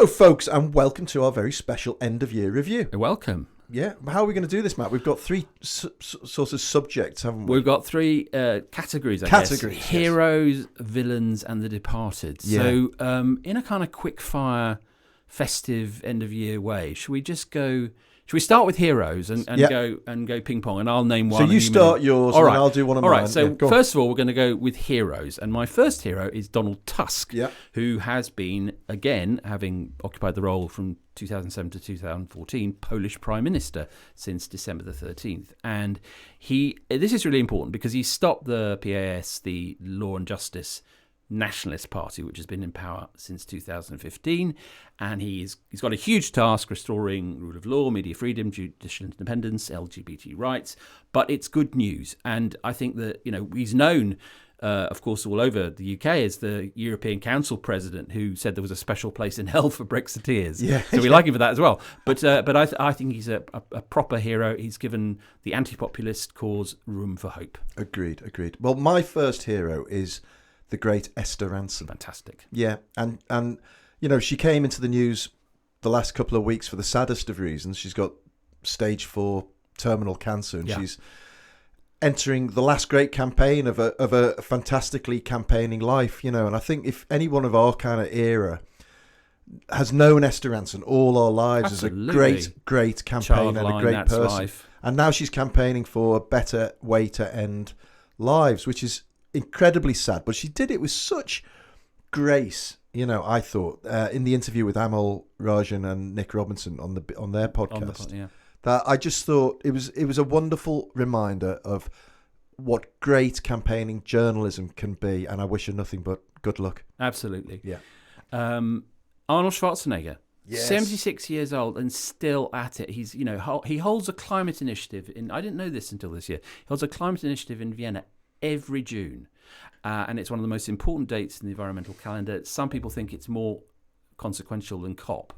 Hello, folks, and welcome to our very special end-of-year review. Welcome. Yeah, how are we going to do this, Matt? We've got three sorts of subjects, haven't we? We've got three categories, I guess. Heroes, villains, and the departed. Yeah. So in a kind of quick-fire, festive end-of-year way, should we start with heroes and go ping-pong, and I'll name one. So you start yours, and I'll do one of mine. All right, so first of all, we're going to go with heroes. And my first hero is Donald Tusk, who has been, again, having occupied the role from 2007 to 2014, Polish Prime Minister since December the 13th. And this is really important because he stopped the PAS, the Law and Justice Nationalist Party, which has been in power since 2015, and he's got a huge task restoring rule of law, media freedom, judicial independence, LGBT rights. But it's good news, and I think that he's known, of course, all over the UK as the European Council president who said there was a special place in hell for Brexiteers. Yeah, so we like him for that as well. But I think he's a proper hero. He's given the anti-populist cause room for hope. Agreed. Well, my first hero is the great Esther Rantzen. Fantastic. Yeah, and she came into the news the last couple of weeks for the saddest of reasons. She's got stage 4 terminal cancer, and she's entering the last great campaign of a fantastically campaigning life. And I think if anyone of our kind of era has known Esther Rantzen all our lives as a great campaigner and a great person, life. And now she's campaigning for a better way to end lives, which is incredibly sad, but she did it with such grace. I thought in the interview with Amal Rajan and Nick Robinson on their podcast, that I just thought it was a wonderful reminder of what great campaigning journalism can be, and I wish her nothing but good luck. Absolutely. Yeah. Arnold Schwarzenegger. Yes. 76 years old and still at it. He's he holds a climate initiative I didn't know this until this year. He holds a climate initiative in Vienna every June, and it's one of the most important dates in the environmental calendar. Some people think it's more consequential than COP.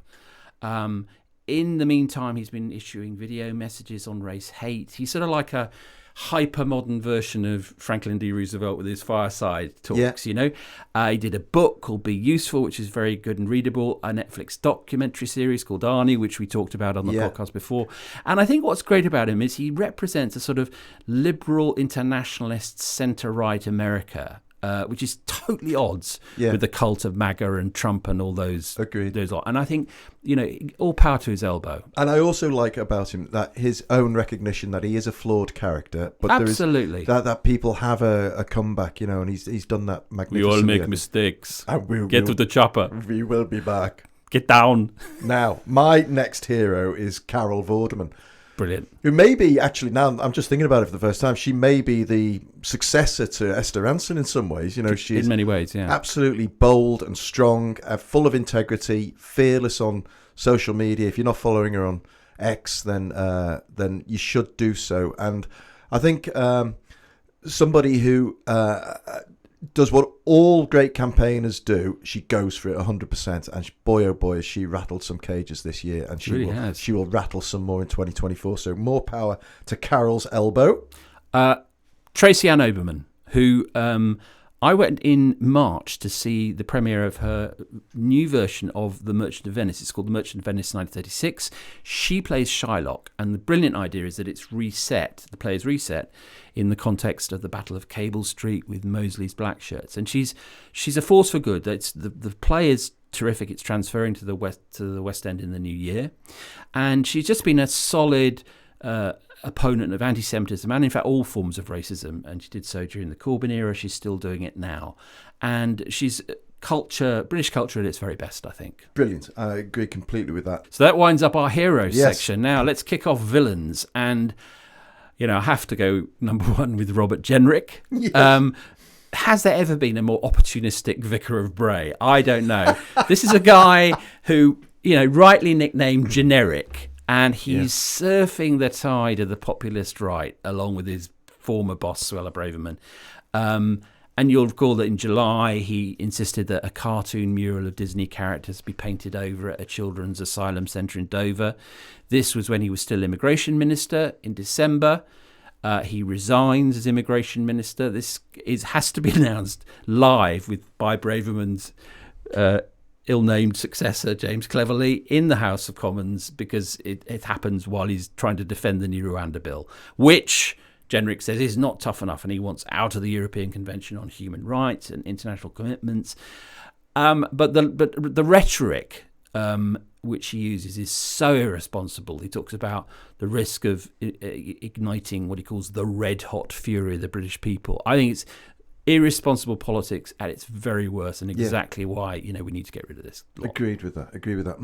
In the meantime, he's been issuing video messages on race hate. He's sort of like a hyper-modern version of Franklin D. Roosevelt with his fireside talks, He did a book called Be Useful, which is very good and readable, a Netflix documentary series called Arnie, which we talked about on the podcast before. And I think what's great about him is he represents a sort of liberal, internationalist, centre-right America, which is totally odds with the cult of MAGA and Trump and all those. Agreed. Those lot. And I think, all power to his elbow. And I also like about him that his own recognition that he is a flawed character, but absolutely that people have a comeback, and he's done that magnificently. We all make mistakes. Get to the chopper. We will be back. Get down. Now, my next hero is Carol Vorderman. Brilliant. Who may be, actually, now I'm just thinking about it for the first time, she may be the successor to Esther Rantzen in some ways. She's in many ways, absolutely bold and strong, full of integrity, fearless on social media. If you're not following her on X, then you should do so. And I think somebody who does what all great campaigners do. She goes for it 100%, and boy oh boy, has she rattled some cages this year, and she will rattle some more in 2024. So more power to Carol's elbow. Tracy Ann Oberman, who I went in March to see the premiere of her new version of The Merchant of Venice. It's called The Merchant of Venice 1936. She plays Shylock, and the brilliant idea is that it's reset, the play is reset, in the context of the Battle of Cable Street with Mosley's Black Shirts. And she's a force for good. The play is terrific. It's transferring to the West End in the new year. And she's just been a solid opponent of anti-Semitism and, in fact, all forms of racism. And she did so during the Corbyn era. She's still doing it now. And she's British culture at its very best, I think. Brilliant. I agree completely with that. So that winds up our heroes section. Now let's kick off villains. And, I have to go number one with Robert Jenrick. Yes. Has there ever been a more opportunistic Vicar of Bray? I don't know. This is a guy who, rightly nicknamed Generic, and he's surfing the tide of the populist right along with his former boss, Suella Braverman. And you'll recall that in July, he insisted that a cartoon mural of Disney characters be painted over at a children's asylum centre in Dover. This was when he was still immigration minister. In December, he resigns as immigration minister. This has to be announced live by Braverman's ill-named successor, James Cleverly, in the House of Commons because it happens while he's trying to defend the new Rwanda bill, which Jenrick says is not tough enough, and he wants out of the European Convention on Human Rights and international commitments. But the rhetoric which he uses is so irresponsible. He talks about the risk of igniting what he calls the red-hot fury of the British people. I think it's irresponsible politics at its very worst, and exactly why we need to get rid of this lot. Agreed with that.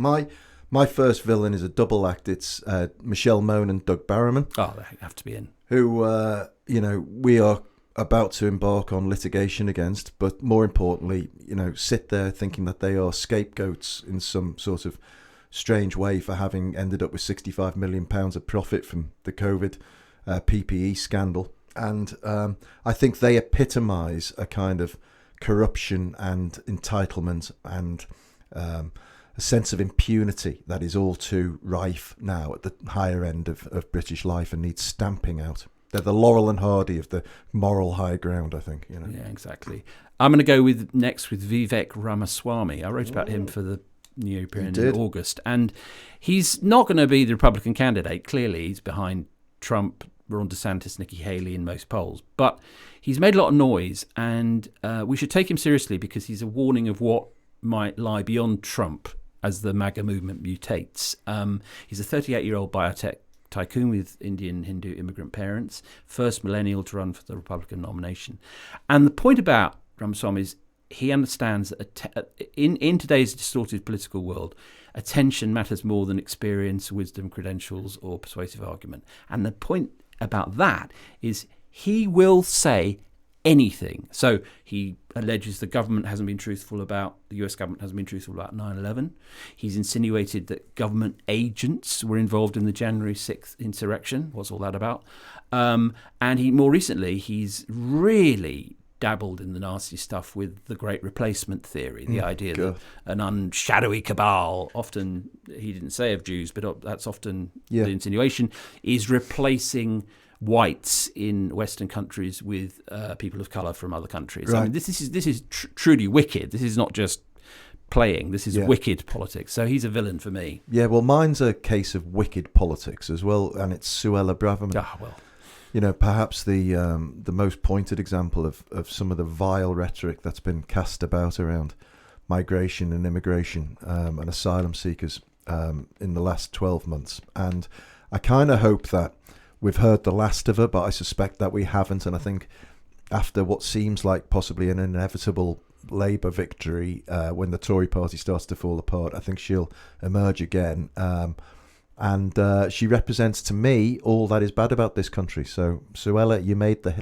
My first villain is a double act. It's Michelle Mone and Doug Barrowman. Oh, they have to be in. Who we are about to embark on litigation against, but more importantly, sit there thinking that they are scapegoats in some sort of strange way for having ended up with £65 million of profit from the COVID PPE scandal. And I think they epitomise a kind of corruption and entitlement and a sense of impunity that is all too rife now at the higher end of British life and needs stamping out. They're the Laurel and Hardy of the moral high ground, I think. Yeah, exactly. I'm going to go next with Vivek Ramaswamy. I wrote about him for the New European in August, and he's not going to be the Republican candidate. Clearly, he's behind Trump, Ron DeSantis, Nikki Haley in most polls, but he's made a lot of noise, and we should take him seriously because he's a warning of what might lie beyond Trump as the MAGA movement mutates. He's a 38-year-old biotech tycoon with Indian Hindu immigrant parents, first millennial to run for the Republican nomination. And the point about Ramaswamy is he understands that in today's distorted political world, attention matters more than experience, wisdom, credentials, or persuasive argument. And the point about that is he will say anything. So he alleges the government hasn't been truthful about, the US government hasn't been truthful about 9/11. He's insinuated that government agents were involved in the January 6th insurrection. What's all that about? And more recently, he's really dabbled in the nasty stuff with the Great Replacement theory, the idea that an unshadowy cabal, often he didn't say of Jews, but that's often the insinuation, is replacing whites in Western countries with people of colour from other countries. Right. I mean, this is truly wicked. This is not just playing. This is wicked politics. So he's a villain for me. Yeah, well, mine's a case of wicked politics as well, and it's Suella Braverman. Ah, well. Perhaps the most pointed example of some of the vile rhetoric that's been cast about around migration and immigration and asylum seekers in the last 12 months. And I kind of hope that we've heard the last of her, but I suspect that we haven't. And I think after what seems like possibly an inevitable Labour victory, when the Tory party starts to fall apart, I think she'll emerge again. And she represents to me all that is bad about this country. So, Suella, you made the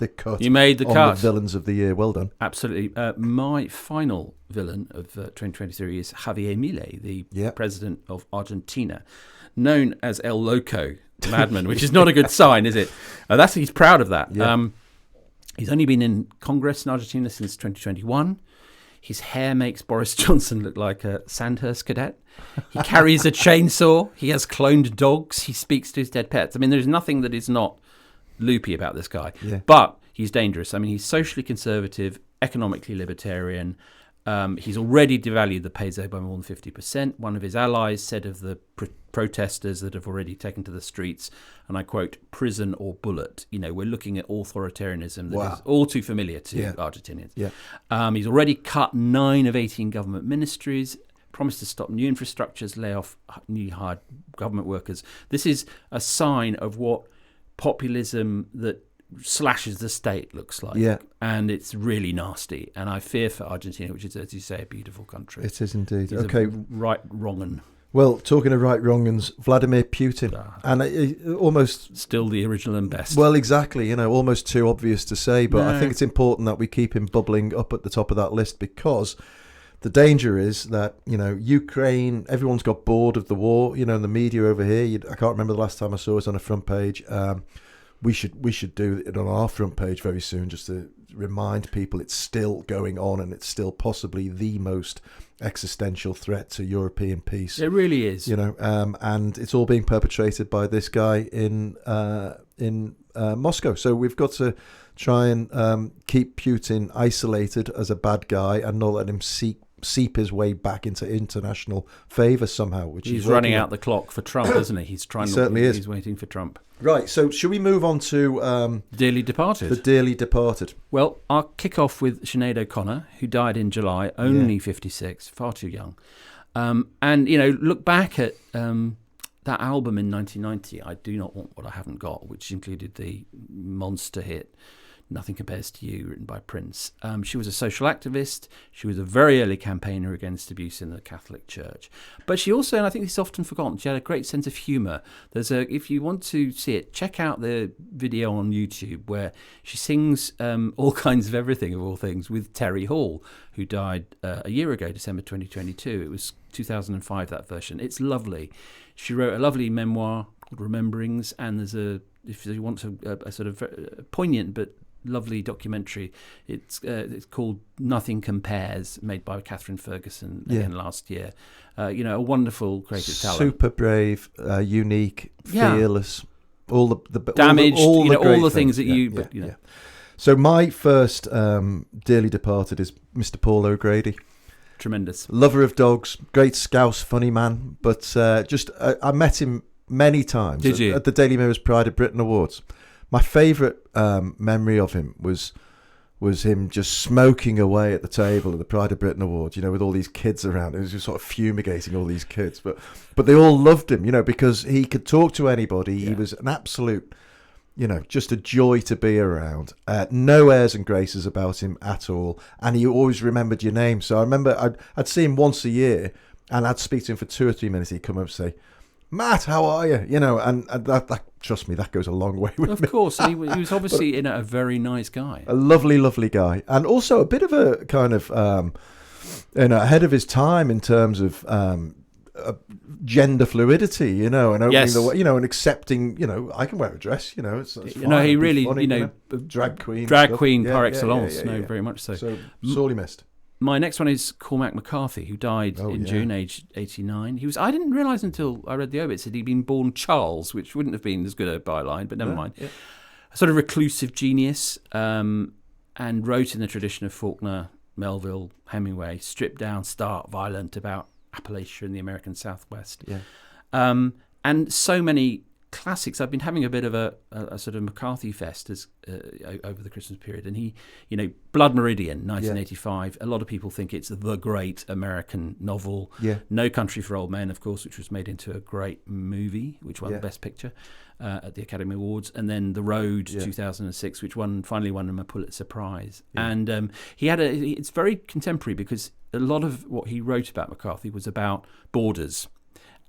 cut. You made the cut on the villains of the year. Well done. Absolutely. My final villain of 2023 is Javier Milei, the president of Argentina, known as El Loco, madman, which is not a good sign, is it? He's proud of that. Yeah. He's only been in Congress in Argentina since 2021. His hair makes Boris Johnson look like a Sandhurst cadet. He carries a chainsaw. He has cloned dogs. He speaks to his dead pets. I mean, there's nothing that is not loopy about this guy. Yeah. But he's dangerous. I mean, he's socially conservative, economically libertarian. He's already devalued the peso by more than 50%. One of his allies said of the protesters that have already taken to the streets, and I quote, prison or bullet. We're looking at authoritarianism that is all too familiar to Argentinians. Yeah. He's already cut 9 of 18 government ministries, promised to stop new infrastructures, lay off new hired government workers. This is a sign of what populism that slashes the state looks like. Yeah. And it's really nasty. And I fear for Argentina, which is, as you say, a beautiful country. It is indeed. He's okay. Right, wrong. Well, talking of right wrongens, Vladimir Putin. And almost... Still the original and best. Well, exactly. Almost too obvious to say. But I think it's important that we keep him bubbling up at the top of that list, because the danger is that, Ukraine, everyone's got bored of the war. The media over here, I can't remember the last time I saw it on a front page. We should do it on our front page very soon, just to remind people it's still going on, and it's still possibly the most existential threat to European peace. It really is. And it's all being perpetrated by this guy in Moscow. So we've got to try and keep Putin isolated as a bad guy and not let him seek seep his way back into international favour somehow. Which he's running out the clock for Trump, isn't he? He's trying. He certainly is. He's waiting for Trump. Right. So, shall we move on to Dearly Departed? The Dearly Departed. Well, I'll kick off with Sinead O'Connor, who died in July, only 56, far too young. And look back at that album in 1990, I Do Not Want What I Haven't Got, which included the monster hit Nothing Compares to You, written by Prince. She was a social activist. She was a very early campaigner against abuse in the Catholic Church. But she also, and I think this is often forgotten, she had a great sense of humour. If you want to see it, check out the video on YouTube where she sings All Kinds of Everything, of all things, with Terry Hall, who died a year ago, December 2022. It was 2005, that version. It's lovely. She wrote a lovely memoir called Rememberings, and if you want a sort of poignant but lovely documentary, it's called Nothing Compares, made by Catherine Ferguson again last year. A wonderful creative talent, super brave, unique, fearless, all the damaged, all the things that you. So my first Dearly Departed is Mr. Paul O'Grady. Tremendous lover of dogs, great Scouse funny man, but I met him many times. Did you? At the Daily Mirror's Pride of Britain Awards. My favourite memory of him was him just smoking away at the table at the Pride of Britain Awards, with all these kids around. He was just sort of fumigating all these kids, but they all loved him, because he could talk to anybody. Yeah. He was an absolute, just a joy to be around. No airs and graces about him at all, and he always remembered your name. So I remember I'd see him once a year, and I'd speak to him for 2 or 3 minutes. He'd come up and say, "Matt, how are you?" And that trust me, that goes a long way with me. Of course, he was obviously a very nice guy. A lovely, lovely guy. And also a bit of a kind of, ahead of his time in terms of gender fluidity, and opening the way, and accepting, I can wear a dress, it's fine, he really, funny, drag queen par excellence. Very much so. So sorely missed. My next one is Cormac McCarthy, who died in June, aged 89. I didn't realise until I read the obit, said he'd been born Charles, which wouldn't have been as good a byline, but never mind. Yeah. A sort of reclusive genius, and wrote in the tradition of Faulkner, Melville, Hemingway, stripped down, stark, violent, about Appalachia in the American Southwest. Yeah. And so many classics. I've been having a bit of a sort of McCarthy fest over the Christmas period, and he, Blood Meridian, 1985. A lot of people think it's the great American novel. Yeah. No Country for Old Men, of course, which was made into a great movie, which won the Best Picture at the Academy Awards, and then The Road, 2006, which finally won him a Pulitzer Prize. Yeah. And it's very contemporary because a lot of what he wrote about McCarthy was about borders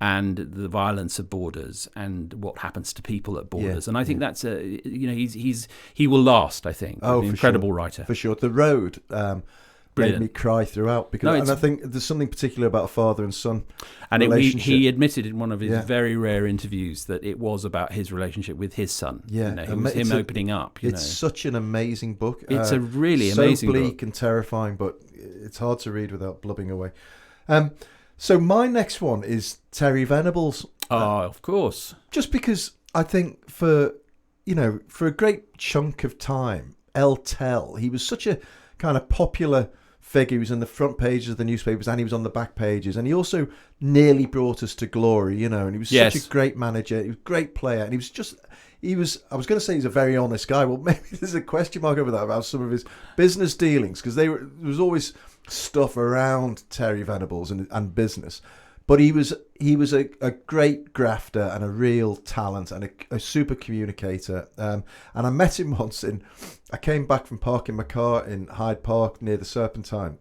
and the violence of borders and what happens to people at borders. And I think that's he will last, I think. An incredible writer. For sure. The Road made me cry throughout because I think there's something particular about a father and son relationship. He admitted in one of his very rare interviews that it was about his relationship with his son. Yeah. It was him opening up. It's such an amazing book. It's a really amazing book. So bleak and terrifying, but it's hard to read without blubbing away. So my next one is Terry Venables. Of course. Just because I think for a great chunk of time, El Tel, he was such a kind of popular figure. He was on the front pages of the newspapers and he was on the back pages. And he also nearly brought us to glory, and he was such a great manager. He was a great player. And I was going to say he's a very honest guy. Well, maybe there's a question mark over that about some of his business dealings because there was always stuff around Terry Venables and business, but he was a great grafter and a real talent and a super communicator. And I met him once I came back from parking my car in Hyde Park near the Serpentine,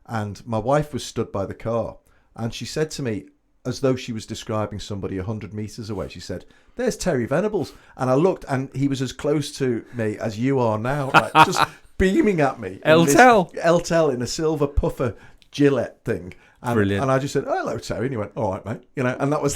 and my wife was stood by the car, and she said to me, as though she was describing somebody 100 metres away, she said, "There's Terry Venables." And I looked, and he was as close to me as you are now, right? Just beaming at me. El Tel in a silver puffer Gillette thing. Brilliant. And I just said, "Oh, hello, Terry." And he went, "All right, mate." And that was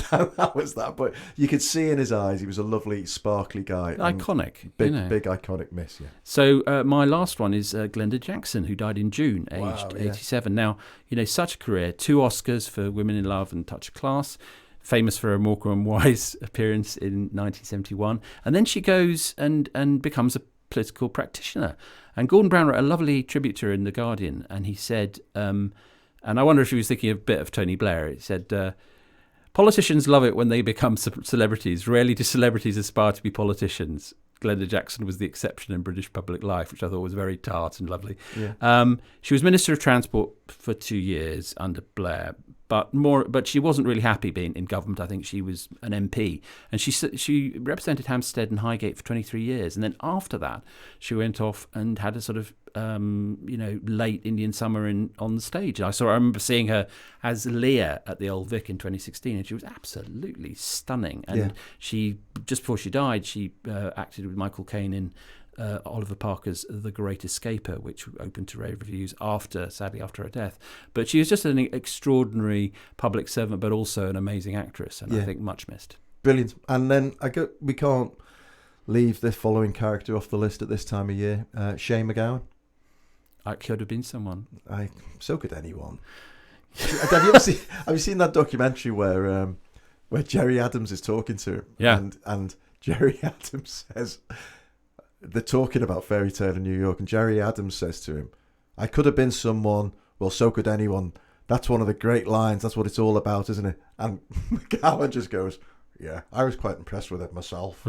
that. But you could see in his eyes, he was a lovely, sparkly guy. Iconic. Big iconic miss, yeah. So my last one is Glenda Jackson, who died in June, aged 87. Now, such a career. 2 Oscars for Women in Love and Touch of Class. Famous for a Morecambe & Wise appearance in 1971. And then she goes and becomes a political practitioner. And Gordon Brown wrote a lovely tribute to her in The Guardian. And he said... And I wonder if she was thinking a bit of Tony Blair. It said, politicians love it when they become celebrities. Rarely do celebrities aspire to be politicians. Glenda Jackson was the exception in British public life, which I thought was very tart and lovely. Yeah. She was Minister of Transport for 2 years under Blair, but she wasn't really happy being in government. I think she was an MP, and she represented Hampstead and Highgate for 23 years, and then after that, she went off and had a sort of late Indian summer on the stage. I remember seeing her as Leah at the Old Vic in 2016, and she was absolutely stunning. And she, just before she died, she acted with Michael Caine in Oliver Parker's The Great Escaper, which opened to rave reviews sadly after her death. But she was just an extraordinary public servant, but also an amazing actress, and I think much missed. Brilliant. And then we can't leave the following character off the list at this time of year. Shane MacGowan. I could have been someone. So could anyone. Have you seen that documentary where Jerry Adams is talking to him? Yeah. And Jerry Adams says, they're talking about Fairy Tale in New York, and Jerry Adams says to him, I could have been someone, well, so could anyone. That's one of the great lines. That's what it's all about, isn't it? And McGowan just goes, yeah, I was quite impressed with it myself.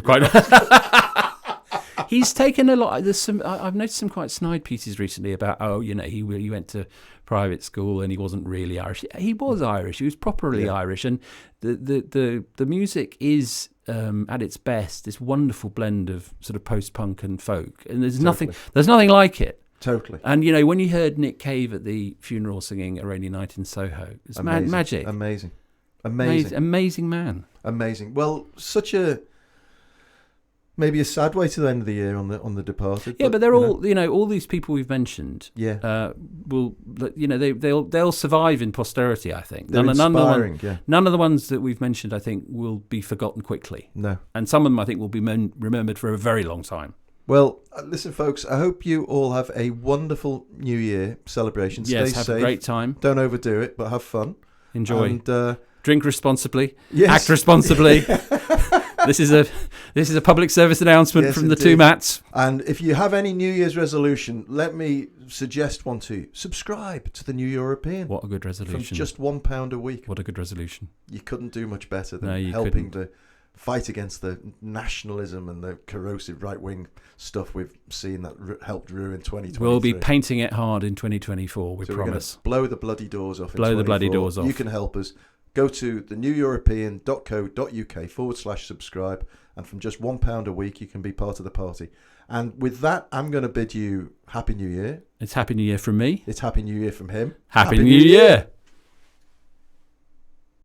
He's taken a lot. I've noticed some quite snide pieces recently about, he went to private school and he wasn't really Irish. He was Irish. He was properly Irish, and the music is at its best this wonderful blend of sort of post-punk and folk, and there's nothing like it. Totally. And when you heard Nick Cave at the funeral singing A Rainy Night in Soho, it's magic. Amazing man. Amazing. Well, such a maybe a sad way to the end of the year on the departed. Yeah, but they're all all these people we've mentioned. Yeah, they'll survive in posterity. I think they're inspiring. None of the ones that we've mentioned, I think, will be forgotten quickly. No, and some of them I think will be remembered for a very long time. Well, listen, folks, I hope you all have a wonderful New Year celebration. Yes, Stay have safe. A great time. Don't overdo it, but have fun. Enjoy. And, drink responsibly. Yes. Act responsibly. This is a public service announcement from the two Matts. And if you have any New Year's resolution, let me suggest one to you. Subscribe to the New European. What a good resolution. From just £1 a week. What a good resolution. You couldn't do much better than helping to fight against the nationalism and the corrosive right-wing stuff we've seen that helped ruin 2023. We'll be painting it hard in 2024, we promise. Blow the bloody doors off in 2024. Blow the bloody doors off. You can help us. Go to theneweuropean.co.uk/subscribe, and from just £1 a week, you can be part of the party. And with that, I'm going to bid you Happy New Year. It's Happy New Year from me. It's Happy New Year from him. Happy New Year.